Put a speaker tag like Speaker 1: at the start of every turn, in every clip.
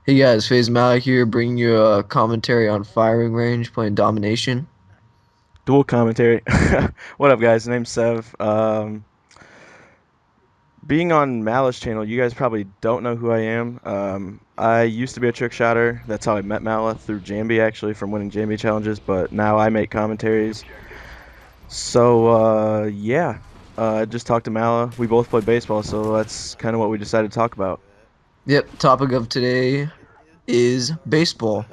Speaker 1: Hey guys, FaZe Malik here, bringing you a commentary on firing range, playing domination.
Speaker 2: Dual commentary. What up, guys? Name's Sev. Being on Malice channel, you guys probably don't know who I am. I used to be a trick shotter. That's how I met Mala through Jambi, actually, from winning Jambi challenges. But now I make commentaries. Yeah. I just talked to Mala. We both play baseball, so that's kind of what we decided to talk about.
Speaker 1: Yep, topic of today is baseball.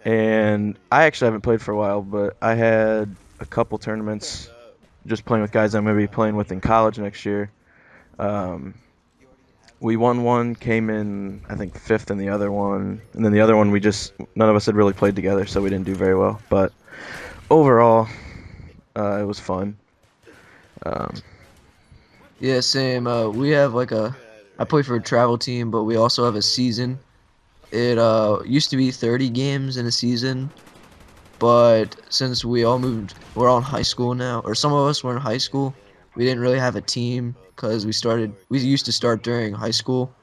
Speaker 2: And I actually haven't played for a while, but I had a couple tournaments just playing with guys I'm going to be playing with in college next year. Um, we won one, came in I think fifth in the other one, and then the other one we just none of us had really played together, so we didn't do very well. But overall, it was fun. Um,
Speaker 1: Yeah, same. We have I play for a travel team, but we also have a season. It used to be 30 games in a season, but since we're all in high school now, or some of us were in high school, we didn't really have a team because we used to start during high school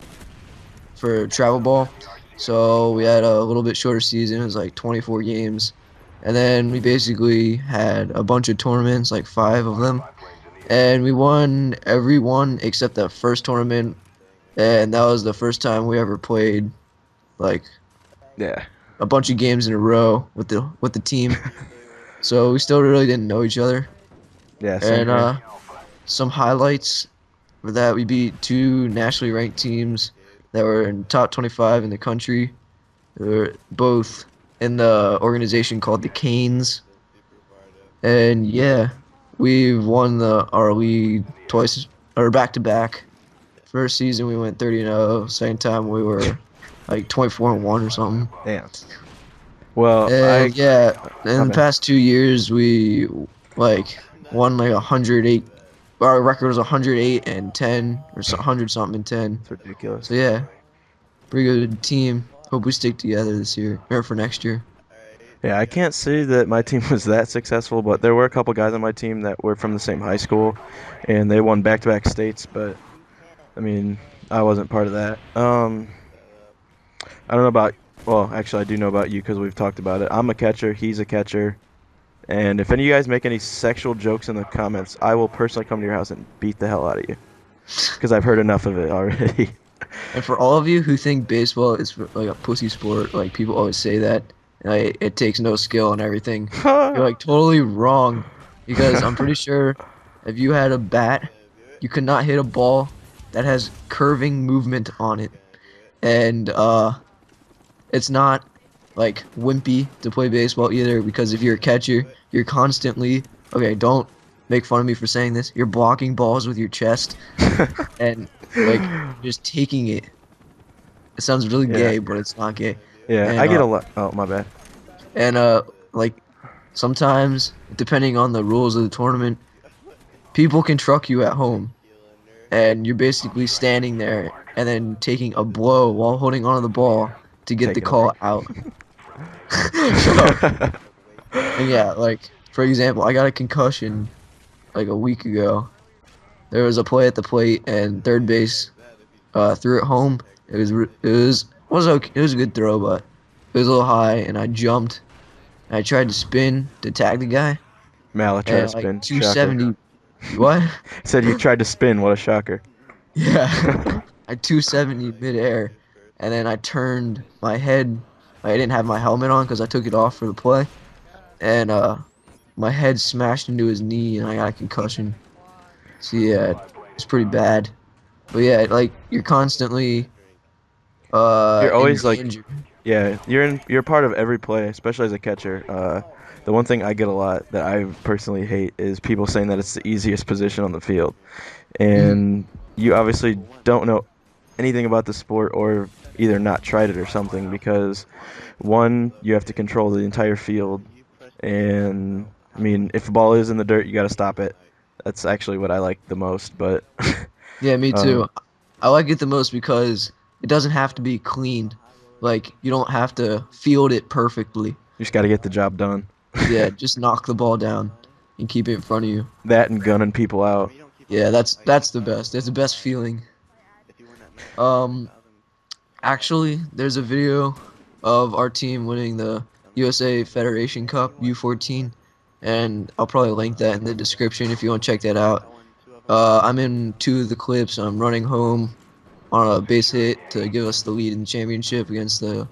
Speaker 1: for travel ball. So we had a little bit shorter season. It was like 24 games. And then we basically had a bunch of tournaments, like five of them. And we won every one except that first tournament. And that was the first time we ever played like
Speaker 2: yeah,
Speaker 1: a bunch of games in a row with the team. So we still really didn't know each other.
Speaker 2: yeah, same
Speaker 1: And
Speaker 2: here.
Speaker 1: some highlights for that, we beat two nationally ranked teams that were in top 25 in the country. They're both in the organization called the Canes. And yeah, we've won our league twice or back to back. First season we went 30-0. Second time we were like 24-1 or something.
Speaker 2: Damn. Well,
Speaker 1: And yeah,
Speaker 2: my
Speaker 1: in the
Speaker 2: bad.
Speaker 1: past 2 years we like won like 108. Our record was 108 and 10 or 100 something and 10.
Speaker 2: It's ridiculous.
Speaker 1: So yeah, pretty good team. Hope we stick together this year or for next year.
Speaker 2: Yeah, I can't say that my team was that successful, but there were a couple guys on my team that were from the same high school, and they won back-to-back states. But I mean, I wasn't part of that. I don't know about. Well, actually, I do know about you because we've talked about it. I'm a catcher. He's a catcher. And if any of you guys make any sexual jokes in the comments, I will personally come to your house and beat the hell out of you because I've heard enough of it already.
Speaker 1: And for all of you who think baseball is like a pussy sport, like people always say that, like, it takes no skill and everything, you're like totally wrong. Because I'm pretty sure if you had a bat, you could not hit a ball that has curving movement on it. And it's not like wimpy to play baseball either because if you're a catcher, you're constantly, okay, don't make fun of me for saying this. You're blocking balls with your chest and like just taking it. It sounds really
Speaker 2: Yeah,
Speaker 1: gay, but it's not gay.
Speaker 2: yeah.
Speaker 1: And
Speaker 2: I get a lot. Oh, my bad.
Speaker 1: and like sometimes depending on the rules of the tournament, people can truck you at home and you're basically standing there and then taking a blow while holding onto the ball to get the
Speaker 2: Taking it.
Speaker 1: call out. So, and yeah, like for example, I got a concussion like a week ago. There was a play at the plate and third base threw it home. It was okay. It was a good throw, but it was a little high, and I jumped. And I tried to spin to tag the guy,
Speaker 2: Mala trying to
Speaker 1: and like
Speaker 2: spin. Shocker.
Speaker 1: 270. What?
Speaker 2: Said you tried to spin. What a shocker.
Speaker 1: Yeah, I 270 midair, and then I turned my head. I didn't have my helmet on because I took it off for the play, and my head smashed into his knee, and I got a concussion. So yeah, it's pretty bad. But yeah, like you're constantly
Speaker 2: You're
Speaker 1: in
Speaker 2: always like,
Speaker 1: danger.
Speaker 2: yeah, you're part of every play, especially as a catcher. The one thing I get a lot that I personally hate is people saying that it's the easiest position on the field,
Speaker 1: Mhm.
Speaker 2: and you obviously don't know anything about the sport or either not tried it or something because one, you have to control the entire field, and I mean, if the ball is in the dirt, you got to stop it. That's actually what I like the most, but
Speaker 1: Yeah, me
Speaker 2: um,
Speaker 1: too. I like it the most because it doesn't have to be clean. Like you don't have to field it perfectly.
Speaker 2: you just got to get the job done.
Speaker 1: Yeah, just knock the ball down and keep it in front of you.
Speaker 2: That and gunning people out.
Speaker 1: Yeah, that's the best. That's the best feeling. Um, Actually, there's a video of our team winning the USA Federation Cup U14, and I'll probably link that in the description if you want to check that out. I'm in two of the clips. I'm running home on a base hit to give us the lead in the championship against the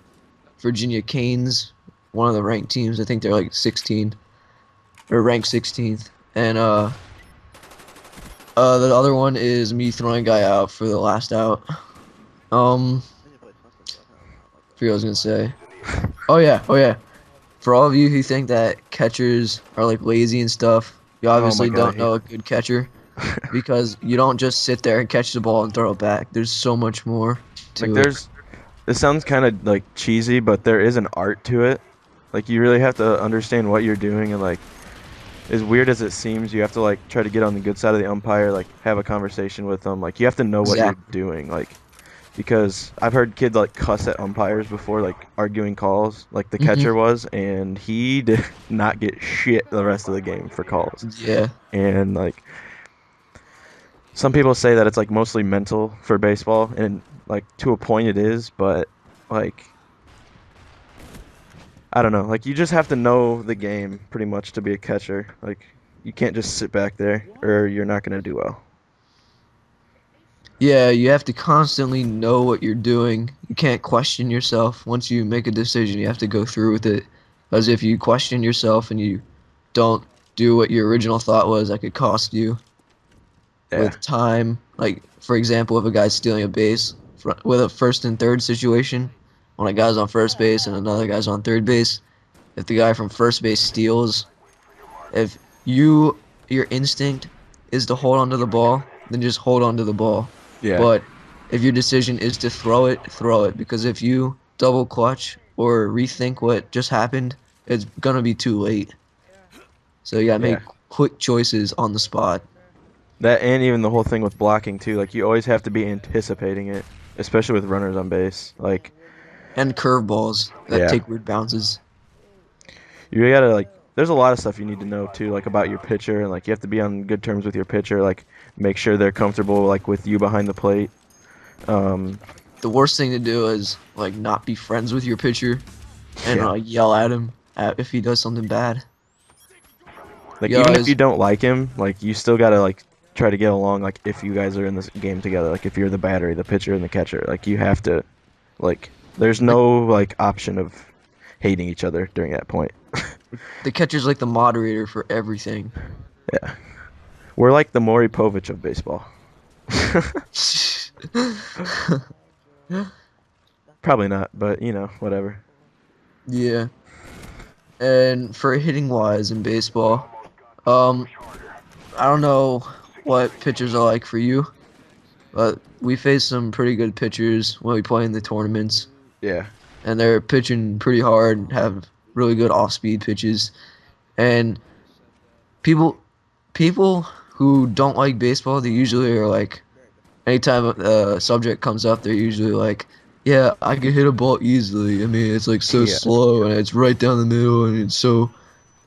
Speaker 1: Virginia Canes, one of the ranked teams. I think they're like 16 or ranked 16th. And the other one is me throwing a guy out for the last out. Um, forget what I was gonna say. Oh yeah. For all of you who think that catchers are like lazy and stuff, you
Speaker 2: Oh my
Speaker 1: obviously
Speaker 2: God, I
Speaker 1: don't
Speaker 2: hate
Speaker 1: know a good catcher because you don't just sit there and catch the ball and throw it back. There's so much more
Speaker 2: like
Speaker 1: to it.
Speaker 2: there's this sounds kind of like cheesy, but there is an art to it. Like you really have to understand what you're doing and like as weird as it seems, you have to like try to get on the good side of the umpire, like have a conversation with them. Like you have to know what you're
Speaker 1: Exactly.
Speaker 2: doing, like because I've heard kids like cuss at umpires before, like arguing calls, like the catcher
Speaker 1: Hmm.
Speaker 2: was, and he did not get shit the rest of the game for calls.
Speaker 1: Yeah.
Speaker 2: And like some people say that it's like mostly mental for baseball, and like to a point it is, but like I don't know, like you just have to know the game pretty much to be a catcher. Like you can't just sit back there or you're not gonna do well.
Speaker 1: Yeah, you have to constantly know what you're doing. You can't question yourself. Once you make a decision, you have to go through with it. Because if you question yourself and you don't do what your original thought was, that could cost you
Speaker 2: Yeah,
Speaker 1: with time. Like, for example, if a guy's stealing a base with a first and third situation, when a guy's on first base and another guy's on third base, if the guy from first base steals, if your instinct is to hold onto the ball, then just hold onto the ball.
Speaker 2: yeah,
Speaker 1: But if your decision is to throw it because if you double clutch or rethink what just happened, it's gonna be too late. So you gotta
Speaker 2: yeah.
Speaker 1: make quick choices on the spot.
Speaker 2: That and even the whole thing with blocking too. Like you always have to be anticipating it, especially with runners on base. Like,
Speaker 1: And curveballs that
Speaker 2: yeah,
Speaker 1: take weird bounces.
Speaker 2: you gotta like. There's a lot of stuff you need to know too, like about your pitcher, and like you have to be on good terms with your pitcher. Like, make sure they're comfortable, like with you behind the plate. Um,
Speaker 1: The worst thing to do is like not be friends with your pitcher and
Speaker 2: yeah,
Speaker 1: yell at him if he does something bad.
Speaker 2: like
Speaker 1: You
Speaker 2: even if you
Speaker 1: guys,
Speaker 2: don't like him, like you still gotta like try to get along. Like if you guys are in this game together, like if you're the battery, the pitcher, and the catcher, like you have to like. There's
Speaker 1: the
Speaker 2: no like option of hating each other during that point.
Speaker 1: the catcher's like the moderator for everything.
Speaker 2: Yeah. We're like the Maury Povich of baseball. Probably not, but you know, whatever.
Speaker 1: Yeah. And for hitting wise in baseball, um, I don't know what pitchers are like for you, but we face some pretty good pitchers when we play in the tournaments,
Speaker 2: Yeah.
Speaker 1: and they're pitching pretty hard, have really good off-speed pitches, and people people who don't like baseball, they usually are like anytime a subject comes up, they're usually like, "Yeah, I can hit a ball easily. I mean, it's like so
Speaker 2: Yeah.
Speaker 1: slow and it's right down the middle and it's so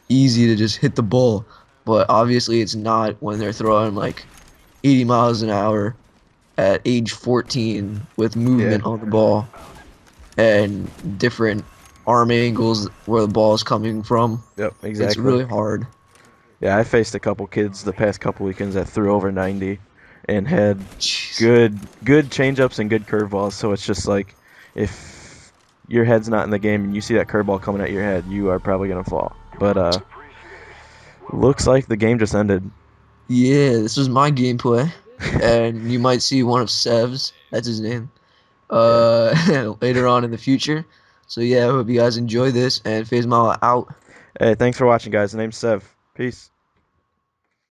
Speaker 1: easy to just hit the ball." But obviously, it's not when they're throwing like 80 miles an hour at age 14 with
Speaker 2: Yeah.
Speaker 1: movement on the ball and different arm angles where the ball is coming from.
Speaker 2: Yep,
Speaker 1: It's
Speaker 2: exactly.
Speaker 1: really hard.
Speaker 2: Yeah, I faced a couple kids the past couple weekends that threw over 90 and had
Speaker 1: Jeez.
Speaker 2: good changeups and good curveballs, so it's just like if your head's not in the game and you see that curveball coming at your head, you are probably going to fall. But looks like the game just ended.
Speaker 1: Yeah, this was my gameplay, and you might see one of Sev's. That's his name.
Speaker 2: Yeah.
Speaker 1: Later on in the future. So yeah, I hope you guys enjoy this and Phase Mile out.
Speaker 2: Hey, thanks for watching, guys. The name's Sev. Peace.